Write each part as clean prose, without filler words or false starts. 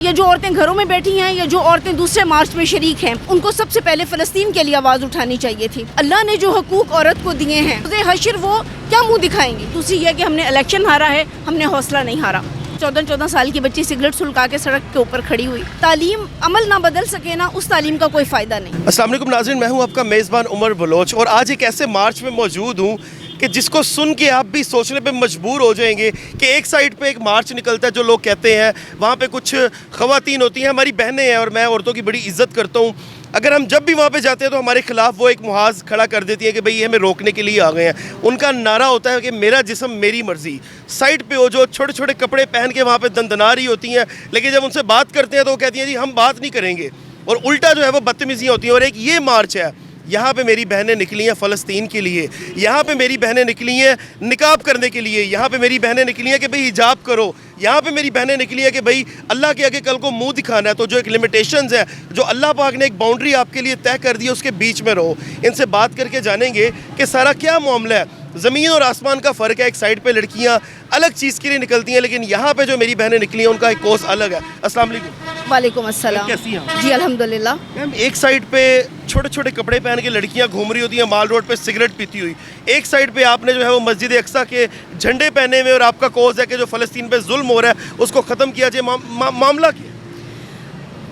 یہ جو عورتیں گھروں میں بیٹھی ہیں یا جو عورتیں دوسرے مارچ میں شریک ہیں ان کو سب سے پہلے فلسطین کے لیے آواز اٹھانی چاہیے تھی۔ اللہ نے جو حقوق عورت کو دیے ہیں حشر وہ کیا منہ دکھائیں گی؟ دوسری یہ کہ ہم نے الیکشن ہارا ہے، ہم نے حوصلہ نہیں ہارا۔ 14 سال کی بچی سگریٹ سلکا کے سڑک کے اوپر کھڑی ہوئی۔ تعلیم عمل نہ بدل سکے نا، اس تعلیم کا کوئی فائدہ نہیں۔ السلام علیکم ناظرین، میں ہوں آپ کا میزبان عمر بلوچ اور آج ایک ایسے مارچ میں موجود ہوں کہ جس کو سن کے آپ بھی سوچنے پہ مجبور ہو جائیں گے کہ ایک سائیڈ پہ ایک مارچ نکلتا ہے جو لوگ کہتے ہیں وہاں پہ کچھ خواتین ہوتی ہیں، ہماری بہنیں ہیں اور میں عورتوں کی بڑی عزت کرتا ہوں، اگر ہم جب بھی وہاں پہ جاتے ہیں تو ہمارے خلاف وہ ایک محاذ کھڑا کر دیتی ہیں کہ بھئی یہ ہمیں روکنے کے لیے آ گئے ہیں۔ ان کا نعرہ ہوتا ہے کہ میرا جسم میری مرضی۔ سائڈ پہ وہ جو چھوٹے چھوٹے کپڑے پہن کے وہاں پہ دندنا رہی ہوتی ہیں، لیکن جب ان سے بات کرتے ہیں تو وہ کہتی ہیں جی ہم بات نہیں کریں گے، اور الٹا جو ہے وہ بدتمیزیاں ہوتی ہیں۔ اور ایک یہ مارچ ہے، یہاں پہ میری بہنیں نکلی ہیں فلسطین کے لیے، یہاں پہ میری بہنیں نکلی ہیں نقاب کرنے کے لیے، یہاں پہ میری بہنیں نکلی ہیں کہ بھئی حجاب کرو، یہاں پہ میری بہنیں نکلی ہیں کہ بھئی اللہ کے آگے کل کو منہ دکھانا ہے تو جو ایک لمیٹیشنز ہے، جو اللہ پاک نے ایک باؤنڈری آپ کے لیے طے کر دی ہے، اس کے بیچ میں رہو۔ ان سے بات کر کے جانیں گے کہ سارا کیا معاملہ ہے۔ زمین اور آسمان کا فرق ہے، ایک سائڈ پہ لڑکیاں الگ چیز کے لیے نکلتی ہیں، لیکن یہاں پہ جو میری بہنیں نکلی ہیں ان کا ایک کوس الگ ہے۔ السلام علیکم۔ وعلیکم السلام۔ کیسی ہیں؟ جی الحمدللہ۔ میم ایک سائڈ پہ چھوٹے چھوٹے کپڑے پہن کے لڑکیاں گھوم رہی ہوتی ہیں مال روڈ پہ سگریٹ پیتی ہوئی، ایک سائڈ پہ آپ نے جو ہے وہ مسجد اقصیٰ کے جھنڈے پہنے ہوئے اور آپ کا کوز ہے کہ جو فلسطین پہ ظلم ہو رہا ہے اس کو ختم کیا جائے۔ معاملہ کیا؟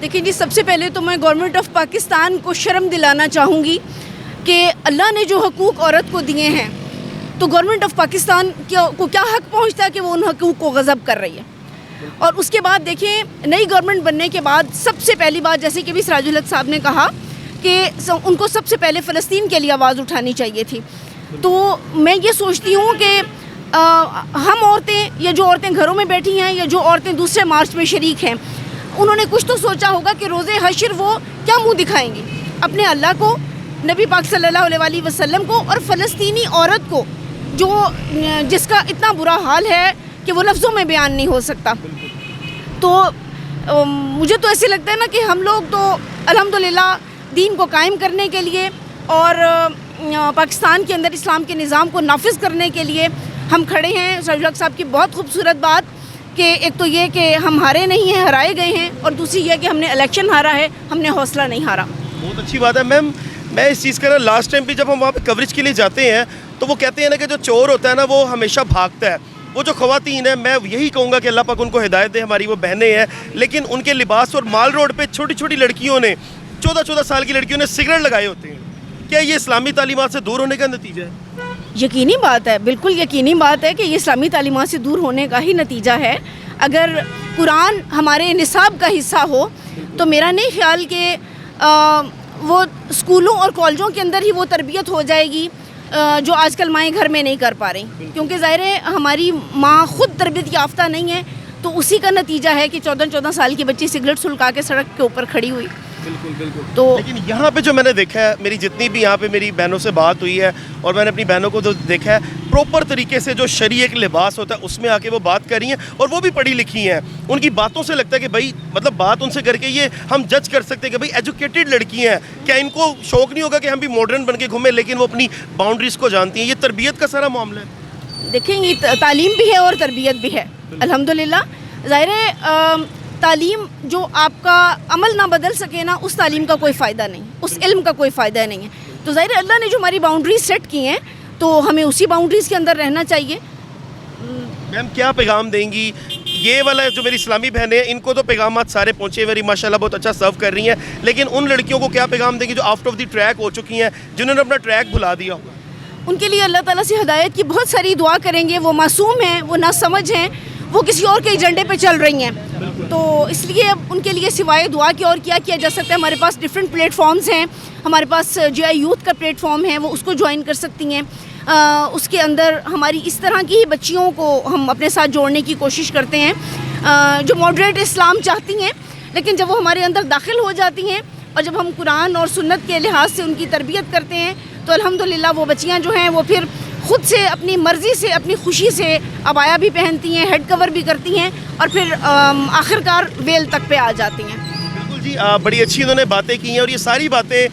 دیکھیں جی، سب سے پہلے تو میں گورنمنٹ آف پاکستان کو شرم دلانا چاہوں گی کہ اللہ نے جو حقوق عورت کو دیے ہیں تو گورنمنٹ آف پاکستان کو کیا حق پہنچتا ہے کہ وہ ان حقوق کو غصب کر رہی ہے۔ اور اس کے بعد دیکھیں نئی گورنمنٹ بننے کے بعد سب سے پہلی بات، جیسے کہ بھی سراج الحق صاحب نے کہا کہ ان کو سب سے پہلے فلسطین کے لیے آواز اٹھانی چاہیے تھی۔ تو میں یہ سوچتی ہوں کہ ہم عورتیں یا جو عورتیں گھروں میں بیٹھی ہیں یا جو عورتیں دوسرے مارچ میں شریک ہیں، انہوں نے کچھ تو سوچا ہوگا کہ روز حشر وہ کیا منہ دکھائیں گی اپنے اللہ کو، نبی پاک صلی اللہ علیہ وسلم کو، اور فلسطینی عورت کو جس کا اتنا برا حال ہے کہ وہ لفظوں میں بیان نہیں ہو سکتا۔ تو مجھے تو ایسے لگتا ہے نا کہ ہم لوگ تو الحمدللہ دین کو قائم کرنے کے لیے اور پاکستان کے اندر اسلام کے نظام کو نافذ کرنے کے لیے ہم کھڑے ہیں۔ سراج الحق صاحب کی بہت خوبصورت بات کہ ایک تو یہ کہ ہم ہارے نہیں ہیں، ہرائے گئے ہیں، اور دوسری یہ کہ ہم نے الیکشن ہارا ہے، ہم نے حوصلہ نہیں ہارا۔ بہت اچھی بات ہے میم۔ میں اس چیز کا نا لاسٹ ٹائم بھی جب ہم وہاں پہ کوریج کے لیے جاتے ہیں تو وہ کہتے ہیں نا کہ جو چور ہوتا ہے نا وہ ہمیشہ بھاگتا ہے۔ وہ جو خواتین ہیں، میں یہی کہوں گا کہ اللہ پاک ان کو ہدایت دے، ہماری وہ بہنیں ہیں، لیکن ان کے لباس اور مال روڈ پہ چھوٹی چھوٹی لڑکیوں نے 14 سال کی لڑکیوں نے سگریٹ لگائے ہوتے ہیں۔ کیا یہ اسلامی تعلیمات سے دور ہونے کا نتیجہ ہے؟ یقینی بات ہے، بالکل یقینی بات ہے کہ یہ اسلامی تعلیمات سے دور ہونے کا ہی نتیجہ ہے۔ اگر قرآن ہمارے نصاب کا حصہ ہو تو میرا نہیں خیال کہ وہ اسکولوں اور کالجوں کے اندر ہی وہ تربیت ہو جائے گی جو آج کل مائیں گھر میں نہیں کر پا رہی، کیونکہ ظاہر ہے ہماری ماں خود تربیت یافتہ نہیں ہے، تو اسی کا نتیجہ ہے کہ 14 سال کی بچی سگریٹ سلکا کے سڑک کے اوپر کھڑی ہوئی۔ بالکل۔ تو لیکن یہاں پہ جو میں نے دیکھا ہے، میری جتنی بھی یہاں پہ میری بہنوں سے بات ہوئی ہے اور میں نے اپنی بہنوں کو جو دیکھا ہے، پراپر طریقے سے جو شرعی ایک لباس ہوتا ہے اس میں آ کے وہ بات کر رہی ہیں، اور وہ بھی پڑھی لکھی ہیں۔ ان کی باتوں سے لگتا ہے کہ بھائی مطلب بات ان سے کر کے یہ ہم جج کر سکتے ہیں کہ بھائی ایجوکیٹڈ لڑکی ہیں، کیا ان کو شوق نہیں ہوگا کہ ہم بھی ماڈرن بن کے گھومیں، لیکن وہ اپنی باؤنڈریز کو جانتی ہیں۔ یہ تربیت کا سارا معاملہ ہے۔ دیکھیں یہ تعلیم بھی ہے اور تربیت بھی ہے الحمدللہ۔ ظاہر ہے تعلیم جو آپ کا عمل نہ بدل سکے نا، اس تعلیم کا کوئی فائدہ نہیں، اس علم کا کوئی فائدہ نہیں ہے۔ تو ظاہر ہے اللہ نے جو ہماری باؤنڈریز سیٹ کی ہیں تو ہمیں اسی باؤنڈریز کے اندر رہنا چاہیے۔ میم کیا پیغام دیں گی؟ یہ والا جو میری اسلامی بہنیں ہیں ان کو تو پیغامات سارے پہنچے ہوئے، ماشاءاللہ بہت اچھا سرو کر رہی ہیں، لیکن ان لڑکیوں کو کیا پیغام دیں گی جو آؤٹ آف دی ٹریک ہو چکی ہیں، جنہوں نے اپنا ٹریک بھلا دیا ہوگا؟ ان کے لیے اللہ تعالیٰ سے ہدایت کی بہت ساری دعا کریں گے۔ وہ معصوم ہیں، وہ ناسمجھ ہیں، وہ کسی اور کے ایجنڈے پہ چل رہی ہیں، تو اس لیے اب ان کے لیے سوائے دعا کے اور کیا جا سکتا ہے؟ ہمارے پاس ڈفرینٹ پلیٹ فارمز ہیں، ہمارے پاس GI یوتھ کا پلیٹ فارم ہے، وہ اس کو جوائن کر سکتی ہیں۔ اس کے اندر ہماری اس طرح کی ہی بچیوں کو ہم اپنے ساتھ جوڑنے کی کوشش کرتے ہیں جو ماڈریٹ اسلام چاہتی ہیں، لیکن جب وہ ہمارے اندر داخل ہو جاتی ہیں اور جب ہم قرآن اور سنت کے لحاظ سے ان کی تربیت کرتے ہیں تو الحمدللہ وہ بچیاں جو ہیں وہ پھر خود سے اپنی مرضی سے اپنی خوشی سے عبایا بھی پہنتی ہیں، ہیڈ کور بھی کرتی ہیں، اور پھر آخرکار ویل تک پہ آ جاتی ہیں۔ بالکل جی، بڑی اچھی انہوں نے باتیں کی ہیں، اور یہ ساری باتیں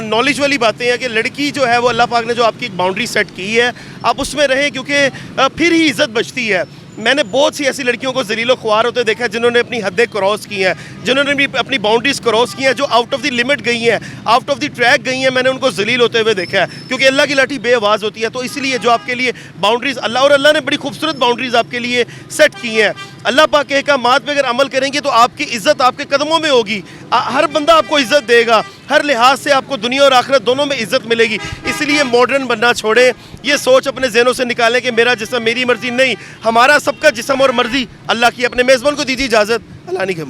نالج والی باتیں ہیں کہ لڑکی جو ہے وہ اللہ پاک نے جو آپ کی ایک باؤنڈری سیٹ کی ہے آپ اس میں رہیں، کیونکہ پھر ہی عزت بچتی ہے۔ میں نے بہت سی ایسی لڑکیوں کو ذلیل و خوار ہوتے دیکھا ہے جنہوں نے اپنی حدیں کراس کی ہیں, جنہوں نے بھی اپنی باؤنڈریز کراس کی ہیں, جو آؤٹ آف دی لمٹ گئی ہیں, آؤٹ آف دی ٹریک گئی ہیں, میں نے ان کو ذلیل ہوتے ہوئے دیکھا ہے. کیونکہ اللہ کی لاٹھی بے آواز ہوتی ہے, تو اس لیے جو آپ کے لیے باؤنڈریز اللہ نے بڑی خوبصورت باؤنڈریز آپ کے لیے سیٹ کی ہیں. اللہ پاک کے احکامات پہ اگر عمل کریں گے تو آپ کی عزت آپ کے قدموں میں ہوگی. ہر بندہ آپ کو عزت دے گا, ہر لحاظ سے آپ کو دنیا اور آخرت دونوں میں عزت ملے گی. اس لیے ماڈرن بننا چھوڑیں, یہ سوچ اپنے ذہنوں سے نکالیں کہ میرا جسم میری مرضی نہیں, ہمارا سب کا جسم اور مرضی اللہ کی. اپنے میزبان کو دیجیے اجازت. اللہ نہیں کے